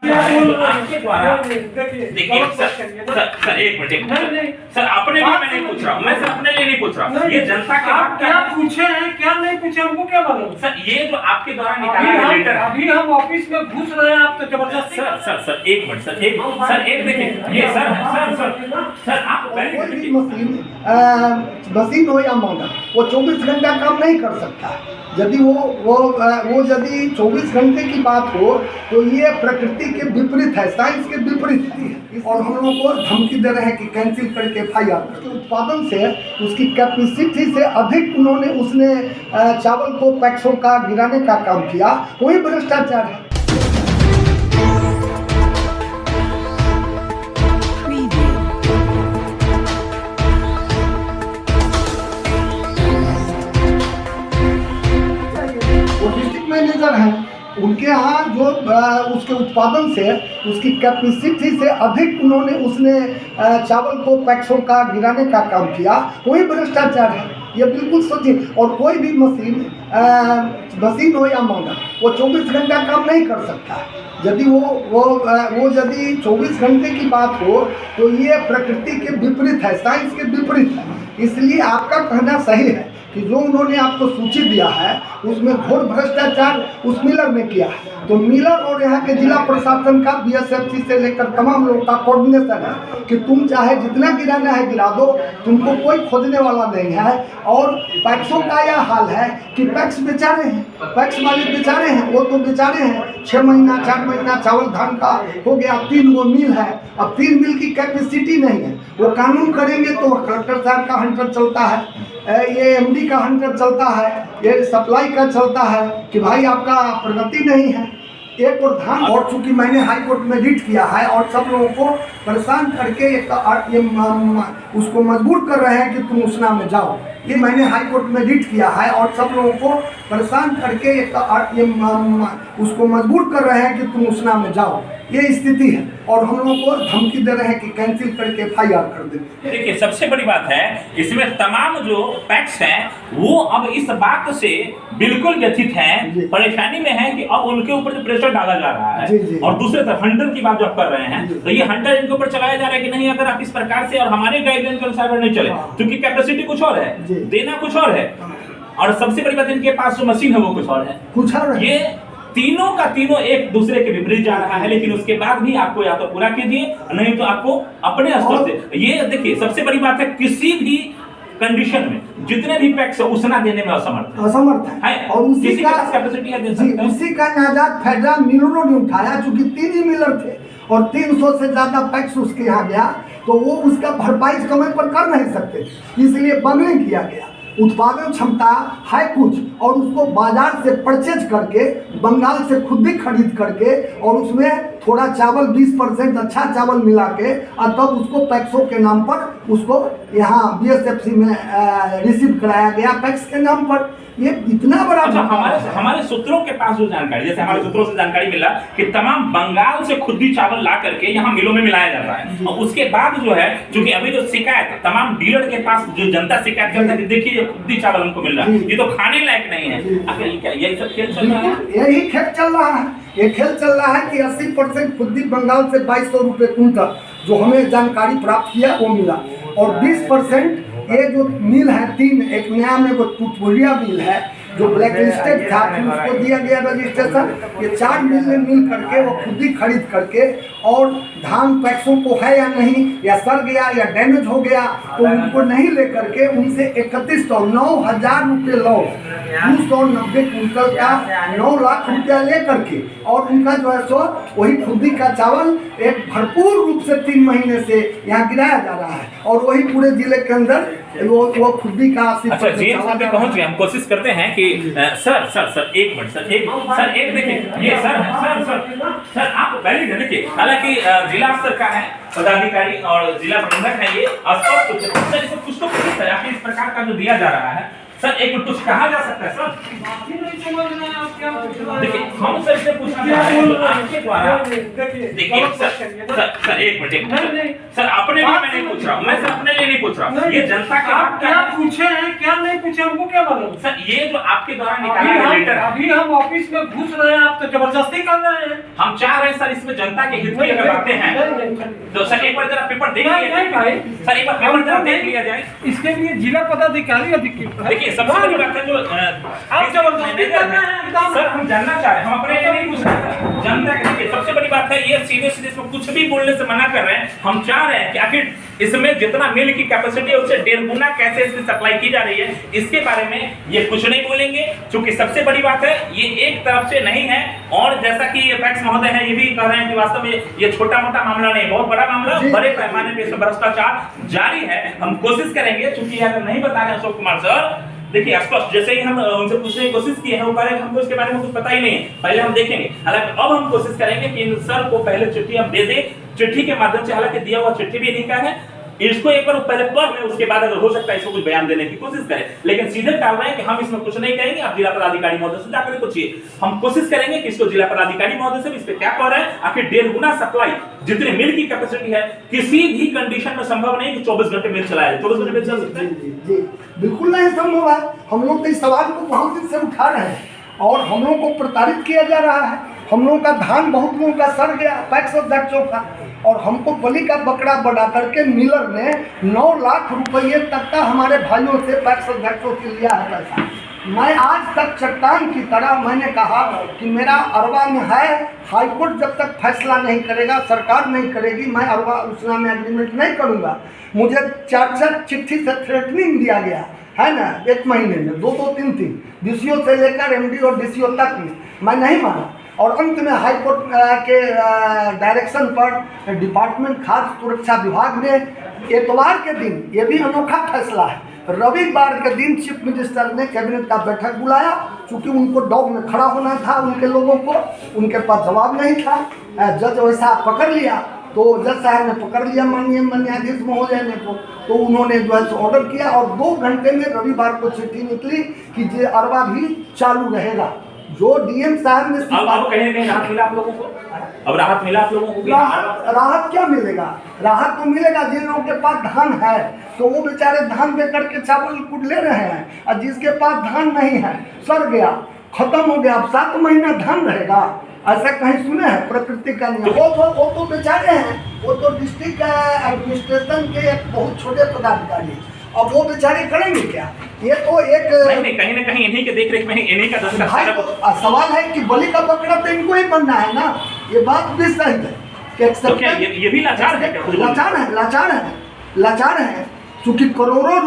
आपके द्वारा देखिए सर एक मिनट सर अपने लिए मैं नहीं पूछ रहा हूँ, मैं सर अपने लिए नहीं पूछ रहा हूँ, ये जनता के आप क्या पूछे हैं क्या नहीं पूछे हमको क्या मालूम। सर ये जो आपके द्वारा निकाला गया लेटर है, अभी हम ऑफिस में घुस रहे हैं आप तो जबरदस्ती। सर एक मिनट सर एक देखिए ये सर आप मशीन हो या मानव वो 24 घंटा काम नहीं कर सकता। यदि वो यदि 24 घंटे की बात हो तो ये प्रकृति के विपरीत है, साइंस के विपरीत है। और हम लोगों को धमकी दे रहे हैं कि कैंसिल करके FIR करके उत्पादन से उसकी कैपेसिटी से अधिक उसने चावल को पैक्सों का गिराने का काम किया, वही भ्रष्टाचार है। मैनेजर हैं उनके यहाँ जो उसके उत्पादन से उसकी कैपेसिटी से अधिक उसने चावल को पैक्सों का गिराने का काम किया, वही भ्रष्टाचार है। ये बिल्कुल सोचिए। और कोई भी मशीन हो या मानव वो 24 घंटा काम नहीं कर सकता। यदि वो यदि 24 घंटे की बात हो तो ये प्रकृति के विपरीत है, साइंस के विपरीत है। इसलिए आपका कहना सही है कि जो उन्होंने आपको सूची दिया है उसमें घोर भ्रष्टाचार उस मिलर ने किया है। तो मिलर और यहाँ के जिला प्रशासन का BSFC से लेकर तमाम लोगों का कोऑर्डिनेशन है कि तुम चाहे जितना गिराना है गिरा दो, तुमको कोई खोजने वाला नहीं है। और पैक्सों का यह हाल है कि पैक्स बेचारे हैं, पैक्स वाले बेचारे हैं, वो तो बेचारे हैं 6 महीना 4 महीना चावल धान का हो गया, 3 गो मिल है, अब 3 मिल की कैपेसिटी नहीं है। वो कानून करेंगे तो कलेक्टर साहब का हंटर चलता है, ये MD का हंटर चलता है, ये सप्लाई का चलता है कि भाई आपका प्रगति नहीं है। एक और धान और चूंकि मैंने हाई कोर्ट में रिट किया है और सब लोगों को परेशान करके उसको मजबूर कर रहे हैं कि तुम उसना में जाओ। ये मैंने हाई कोर्ट में रिट किया है और सब लोगों को परेशान करके उसको मजबूर कर रहे हैं कि तुम उसना में जाओ। ये स्थिति है और हम लोगों को धमकी दे रहे हैं कि कैंसिल करके FIR कर दें। देखिए सबसे बड़ी बात है इसमें तमाम जो पैक्स हैं वो अब इस बात से बिल्कुल व्यथित हैं, परेशानी में हैं कि अब उनके ऊपर जो प्रेशर डाला जा रहा है। और दूसरे तरफ हंटर की बात जो आप कर रहे हैं तो ये हंटर इनके ऊपर चलाया जा रहा है कि नहीं, अगर आप इस प्रकार से और हमारे गाइडलाइन के अनुसार नहीं चले क्योंकि कैपेसिटी कुछ और है, देना कुछ और है, और सबसे बड़ी बात इनके पास जो मशीन है वो कुछ और है। ये तीनों का तीनों एक दूसरे के विपरीत जा रहा है। लेकिन उसके बाद भी आपको या तो पूरा कीजिए नहीं तो आपको अपने स्तर से, ये देखिए सबसे बड़ी बात है किसी भी कंडीशन में जितने भी पैक्स उसना देने में असमर्थ है। और उसी का कैपेसिटी है, उसी का नाजात फेडरल मिलरों ने उठाया, चूंकि 3 ही मिलर थे और 300 से ज्यादा पैक्स उसके यहाँ गया तो वो उसका भरपाई समय पर कर नहीं सकते, इसलिए बंगलिंग किया गया। उत्पादन क्षमता है कुछ और उसको बाजार से परचेज करके बंगाल से खुद भी खरीद करके और उसमें थोड़ा चावल 20% अच्छा चावल मिला के और तब उसको पैक्सों के नाम पर उसको यहाँ BSFC में रिसीव कराया गया पैक्स के नाम पर। ये इतना बड़ा हमारे सूत्रों के पास जो जानकारी, जैसे हमारे सूत्रों से जानकारी मिला कि तमाम बंगाल से खुदी चावल ला करके यहाँ मिलों में मिलाया जा रहा है। और उसके बाद जो है क्योंकि अभी जो शिकायत तमाम डीलर के पास जो जनता शिकायत करता है कि देखिए ये खुदी चावल हमको मिल रहा है, ये तो खाने लायक नहीं है। आखिर क्या यही सब खेल चल रहा है? यही खेल चल रहा है। ये खेल चल रहा है कि 80% खुदी बंगाल से 2200 रुपये कुंटल जो हमें जानकारी प्राप्त किया वो मिला, और 20% ये जो मिल है 3, एक नया में वो टुटपुरिया मिल है जो ब्लैक लिस्टेड था, फिर उसको दिया गया रजिस्ट्रेशन। ये 4 मिल ने मिल करके वो खुद ही खरीद करके और धान पैक्सों को है या नहीं, या सड़ गया या डैमेज हो गया तो उनको नहीं ले करके उनसे 3100 9,000 रुपये लॉस, 290 कुंटल का 9 लाख रुपया ले करके और उनका जो है सो वही खुदी का चावल एक भरपूर रूप से 3 महीने से यहाँ गिराया जा रहा है और वही पूरे जिले के अंदर वो खुदी का। अच्छा जी पहुँच गए, हम कोशिश करते हैं कि सर एक मिनट सर एक देखिए ये सर आप पहले देखिए, हालांकि जिला स्तर का है पदाधिकारी और जिला प्रबंधक है, ये स्पष्ट सर इसे कुछ तो इस प्रकार का जो दिया जा रहा है सर एक कुछ कहा जा सकता है सर? बात ही नहीं समझ रहे हैं आप क्या पूछ रहे हैं। देखिए हम सर से पूछना क्या चाहते बोल हैं रहे हैं? आपके द्वारा। देखिए देखिए गलत सर क्वेश्चन है। सर एक मिनट नहीं, नहीं। सर अपने लिए मैं नहीं पूछ रहा हूँ, मैं सर अपने लिए नहीं पूछ रहा हूँ, ये जनता के आप हक क्या का है। पूछे हैं क्या नहीं पूछे हमको क्या मालूम। सर ये जो आपके द्वारा निकाला गया लेटर है, अभी हम ऑफिस में घुस रहे हैं आप तो जबरदस्ती कर रहे हैं। हम चाह रहे हैं सर इसमें जनता के हित की अगर बातें हैं नहीं, तो सर एक बार जरा पेपर देख नहीं, लिया नहीं, जाए। भाई। सर एक बार पेपर जरा देख लिया जाए। इसके लिए जिला पदाधिकारी अधिकृत है। देखिए सबसे बड़ी बात है जो आप जबरदस्ती कर रहे हैं एकदम। सर हम जानना चाह रहे हैं, हम अपने लिए नहीं पूछ रहे हैं, जनता के लिए। सबसे बड़ी बात है ये सीधे सीधे इसमें कुछ भी बोलने से मना कर रहे हैं। हम चाह रहे हैं कि आखिर इसमें जितना मिल की कैपेसिटी है उससे 1.5 गुना कैसे इसकी सप्लाई की जा रही है, इसके बारे में ये कुछ नहीं बोलेंगे। क्योंकि सबसे बड़ी बात है ये एक तरफ से नहीं है, और जैसा कि पैक्स महोदय है ये भी कह रहे हैं कि वास्तव में ये छोटा मोटा मामला नहीं, बहुत बड़ा मामला, बड़े पैमाने पे इसमें भ्रष्टाचार जारी है। हम कोशिश करेंगे, चूंकि अगर नहीं बता रहे अशोक कुमार सर, देखिए स्पष्ट जैसे ही हम उनसे पूछने की कोशिश की है वो कह रहे हैं हमको इसके बारे में कुछ पता ही नहीं है, पहले हम देखेंगे। हालांकि अब हम कोशिश करेंगे कि इन सर को पहले चिट्ठी हम दे दें, चिट्ठी के माध्यम से, हालांकि दिया हुआ चिट्ठी भी नहीं का है, इसको एक बार पहले पढ़ लें, उसके बाद अगर हो सकता है इसको कुछ बयान देने की कोशिश करें। लेकिन सीधे डाल रहे हैं कि हम इसमें कुछ नहीं कहेंगे, आप जिला पदाधिकारी महोदय से जाकर पूछिए। हम कोशिश करेंगे कि इसको जिला पदाधिकारी महोदय से इस पे क्या कह रहे हैं। आखिर 1.5 गुना सप्लाई जितने मिल की कैपेसिटी है, किसी भी कंडीशन में संभव नहीं कि 24 घंटे मिल चलाए। 24 घंटे मिल चल सकते हैं? जी बिल्कुल नहीं संभव है। हम लोग तो इस सवाल को बहुत दिन से उठा रहे हैं और हम लोगों को प्रताड़ित किया जा रहा है। हम लोगों का धान बहुत लोगों का सड़ गया पैक्स अध्यक्षों का, और हमको बलि का बकरा बना करके मिलर ने 9 लाख रुपये तक का हमारे भाइयों से पैक्स अध्यक्षों से लिया है पैसा। मैं आज तक चट्टान की तरह मैंने कहा कि मेरा अरवा में है, हाईकोर्ट जब तक फैसला नहीं करेगा, सरकार नहीं करेगी, मैं अरवा उसना में एग्रीमेंट नहीं करूंगा। मुझे 4 चिट्ठी से थ्रेटनिंग दिया गया है ना, 1 महीने में 2 3 डीसीओ से लेकर एमडी और डीसीओ तक में, मैं नहीं माना। और अंत में हाईकोर्ट के डायरेक्शन पर डिपार्टमेंट खाद्य सुरक्षा विभाग ने एतवार के दिन, ये भी अनोखा फैसला है, रविवार के दिन चीफ मिनिस्टर ने कैबिनेट का बैठक बुलाया। चूंकि उनको डॉग में खड़ा होना था, उनके लोगों को, उनके पास जवाब नहीं था, जज वैसा पकड़ लिया, तो जज साहब ने पकड़ लिया माननीय न्यायाधीश महोदय ने को, तो उन्होंने जो है ऑर्डर किया और 2 घंटे में रविवार को चिट्ठी निकली कि ये अरवा भी चालू रहेगा। जो डीएम साहब ने अब कहीं नहीं राहत मिला आप लोगों को, अब राहत मिला आप लोगों को? राहत क्या मिलेगा? राहत तो मिलेगा जिन लोगों के पास धान है तो वो बेचारे धान दे करके चावल कुट ले रहे हैं, और जिसके पास धान नहीं है, सड़ गया, खत्म हो गया, अब 7 महीना धान रहेगा, ऐसा कहीं सुने हैं? प्रकृति का नियम। वो तो बेचारे हैं, वो तो डिस्ट्रिक्ट एडमिनिस्ट्रेशन के एक बहुत छोटे पदाधिकारी हैं, अब वो बेचारे करेंगे क्या? ये तो एक नहीं, कहीं ना कहीं इन्हीं के देख-रेख में इन्हीं का दस का तो सवाल है कि बलि का बकरा तो इनको ही बनना है ना, ये बात भी सही है कि तो क्या ये भी लाचार है क्या? लाचार है क्योंकि करोड़ों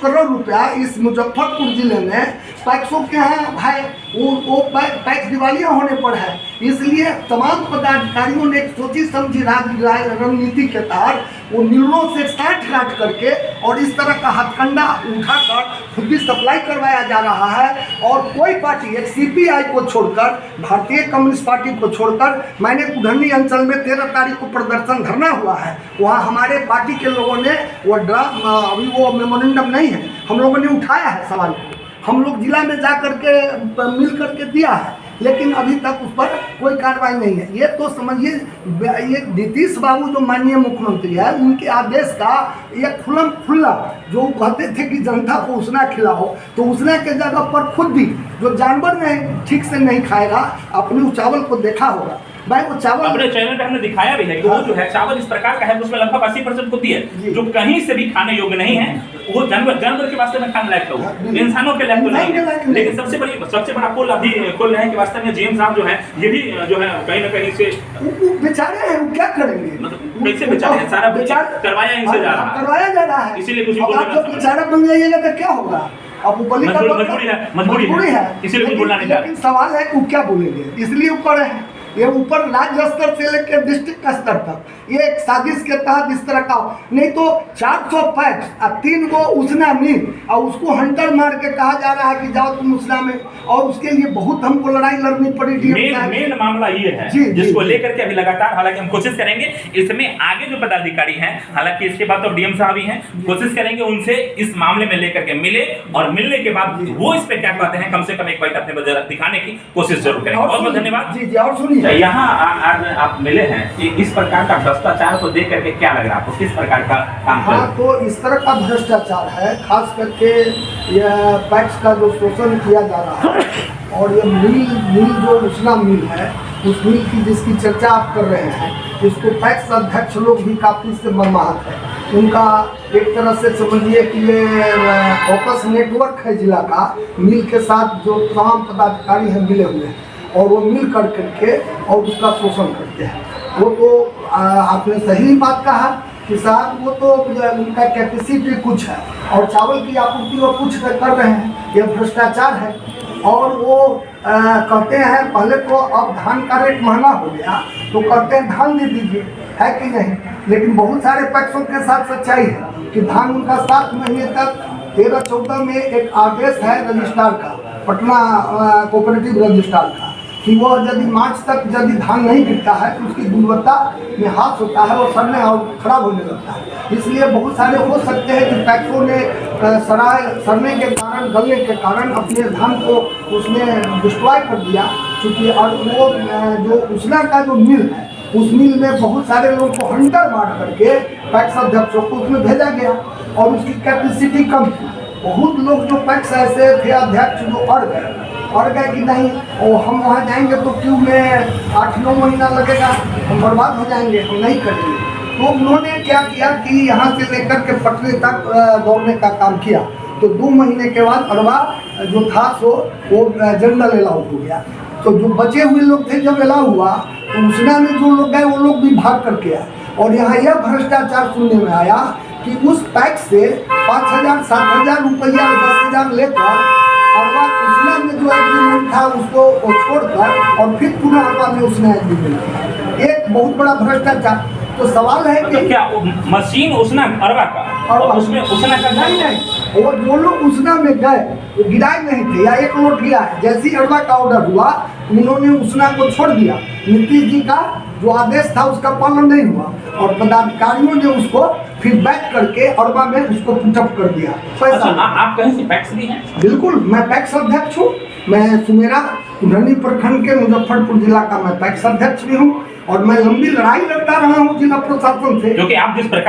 करोड़ रुपया इस मुजफ्फरपुर जिले में पैक्सों के हैं भाई, वो पैक्स दिवालिया होने पर है। इसलिए तमाम पदाधिकारियों ने एक सोची समझी रणनीति के तहत वो नीलों से काट करके और इस तरह का हथकंडा उठाकर खुद भी सप्लाई करवाया जा रहा है। और कोई पार्टी, एक सीपीआई को छोड़कर, भारतीय कम्युनिस्ट पार्टी को छोड़कर, मैंने कुढ़नी अंचल में 13 तारीख को प्रदर्शन धरना हुआ है, वहाँ हमारे पार्टी के लोगों ने वो अभी वो मेमोरेंडम नहीं है, हम लोगों ने उठाया है सवाल को, हम लोग जिला में जा करके मिल करके दिया है, लेकिन अभी तक उस पर कोई कार्रवाई नहीं है। ये तो समझिए, ये नीतीश बाबू जो माननीय मुख्यमंत्री है, उनके आदेश का ये खुला जो कहते थे कि जनता को उसना खिलाओ, तो उसना के जगह पर खुद भी जो जानवर नहीं ठीक से नहीं खाएगा, अपने उस चावल को देखा होगा भाई, वो चावल अपने चैनल पे हमने दिखाया भी है कि वो जो है चावल इस प्रकार का है, उसमें लगभग 80% होती है जो कहीं से भी खाने योग्य नहीं है, वो जानवर के वास्ते में खाने लायक होगा, इंसानों के लायक तो नहीं है। लेकिन सबसे बड़ा पोल अभी खोल रहे हैं कि वास्तव में जीएम साहब जो है ये भी जो है कहीं ना कहीं से बेचारे हैं, वो क्या करेंगे? मतलब कैसे बेचारे हैं? सारा करवाया इनसे जा रहा है, इसीलिए कुछ बेचारा बन जाइएगा तो क्या होगा? अब वो मजबूरी है, इसीलिए कुछ बोलना नहीं। लेकिन सवाल है कि वो क्या बोलेंगे, इसलिए ऊपर है, ये ऊपर राज्य स्तर से लेकर डिस्ट्रिक्ट स्तर तक ये एक साजिश के तहत इस तरह का हो। नहीं तो 400 पैक्स और 3 गो उसना मिल और उसको हंटर मार के कहा जा रहा है कि जाओ तुम उसना में, और उसके लिए बहुत हमको लड़ाई लड़नी पड़ी। मेन मामला ये है जिसको लेकर के अभी लगातार, हालांकि हम कोशिश करेंगे इसमें आगे जो पदाधिकारी हैं, हालांकि इसके बाद तो डीएम साहब ही हैं, कोशिश करेंगे उनसे इस मामले में लेकर के मिले और मिलने के बाद वो इस पे क्या कहते हैं कम से कम एक बार अपने वजह दिखाने की कोशिश जरूर करेंगे। बहुत बहुत धन्यवाद। जी जी। और सुनिए, यहाँ आज आप मिले हैं कि इस प्रकार का भ्रष्टाचार को देख करके क्या लग रहा है आपको, किस प्रकार का काम? हाँ, तो इस तरह का भ्रष्टाचार है, खास करके यह पैक्स का जो शोषण किया जा रहा है, और ये मिल जो उसना मिल है, उस मिल की जिसकी चर्चा आप कर रहे हैं, इसको पैक्स अध्यक्ष लोग भी काफ़ी से मर्माहत है। उनका एक तरह से समझिए कि ये ऑपस नेटवर्क है जिला का, मिल के साथ जो तमाम पदाधिकारी हैं मिले हुए हैं, और वो मिल कर करके और उसका शोषण करते हैं। वो तो आपने सही बात कहा कि साहब वो तो उनका कैपेसिटी कुछ है और चावल की आपूर्ति वो कुछ कर रहे हैं, यह भ्रष्टाचार है। और वो कहते हैं पहले तो अब धान का रेट महंगा हो गया तो कहते हैं धान दे दीजिए, है कि नहीं, लेकिन बहुत सारे पैक्सों के साथ सच्चाई है कि धान उनका 7 महीने तक 13-14 में एक आदेश है रजिस्ट्रार का, पटना कोऑपरेटिव रजिस्ट्रार का, कि वह यदि मार्च तक यदि धान नहीं गिरता है तो उसकी गुणवत्ता में हाथ होता है और सड़ने और खराब होने लगता है। इसलिए बहुत सारे हो सकते हैं कि पैक्सों ने सड़ने के कारण, गलने के कारण अपने धान को उसमें डिस्ट्रॉय कर दिया। क्योंकि और वो जो उसना का जो मिल है, उस मिल में बहुत सारे लोगों को हंटर मार करके पैक्स अध्यक्षों को उसमें भेजा गया और उसकी कैपेसिटी कम थी। बहुत लोग जो पैक्स ऐसे थे अध्यक्ष जो अड़ गए कि नहीं, और हम वहाँ जाएंगे तो क्यों में 8-9 महीना लगेगा, हम बर्बाद हो जाएंगे, हम नहीं करेंगे। तो उन्होंने क्या किया कि यहाँ से लेकर के पटने तक दौड़ने का काम किया। तो 2 महीने के बाद अरवा जो था सो वो जनरल अलाउ हो गया। तो जो बचे हुए लोग थे जब अलाउ हुआ तो उसना में जो लोग गए वो लोग भी भाग करके आए। और यहाँ यह भ्रष्टाचार सुनने में आया कि उस पैक्स से 5,000-7,000 रुपया 10,000 लेकर अरवा उसना में जो एग्रीमेंट था उसको छोड़कर और फिर पुनः अरवा में उसने एग्रीमेंट किया। एक बहुत बड़ा भ्रष्टाचार। तो सवाल है कि क्या मशीन उसना अरवा का और उसमें उसना का नहीं, और जो लोग उसना में गए वो गिराए नहीं थे या एक लोट गिरा है। जैसे ही अरवा का ऑर्डर हुआ उन्होंने उसना को छोड़ दिया। नीतीश जी का जो आदेश था उसका पालन नहीं हुआ और पदाधिकारियों ने उसको फिर बैक करके अरवा में उसको पुटअप कर दिया। अच्छा, आप कहीं से पैक्स भी हैं? बिल्कुल, मैं पैक्स अध्यक्ष हूँ। मैं सुमेरा कुंडली प्रखंड के मुजफ्फरपुर जिला का मैं पैक्स अध्यक्ष भी हूँ और मैं लंबी लड़ाई लड़ता रहा हूँ जिला प्रशासन से। क्योंकि आप जिस प्रकार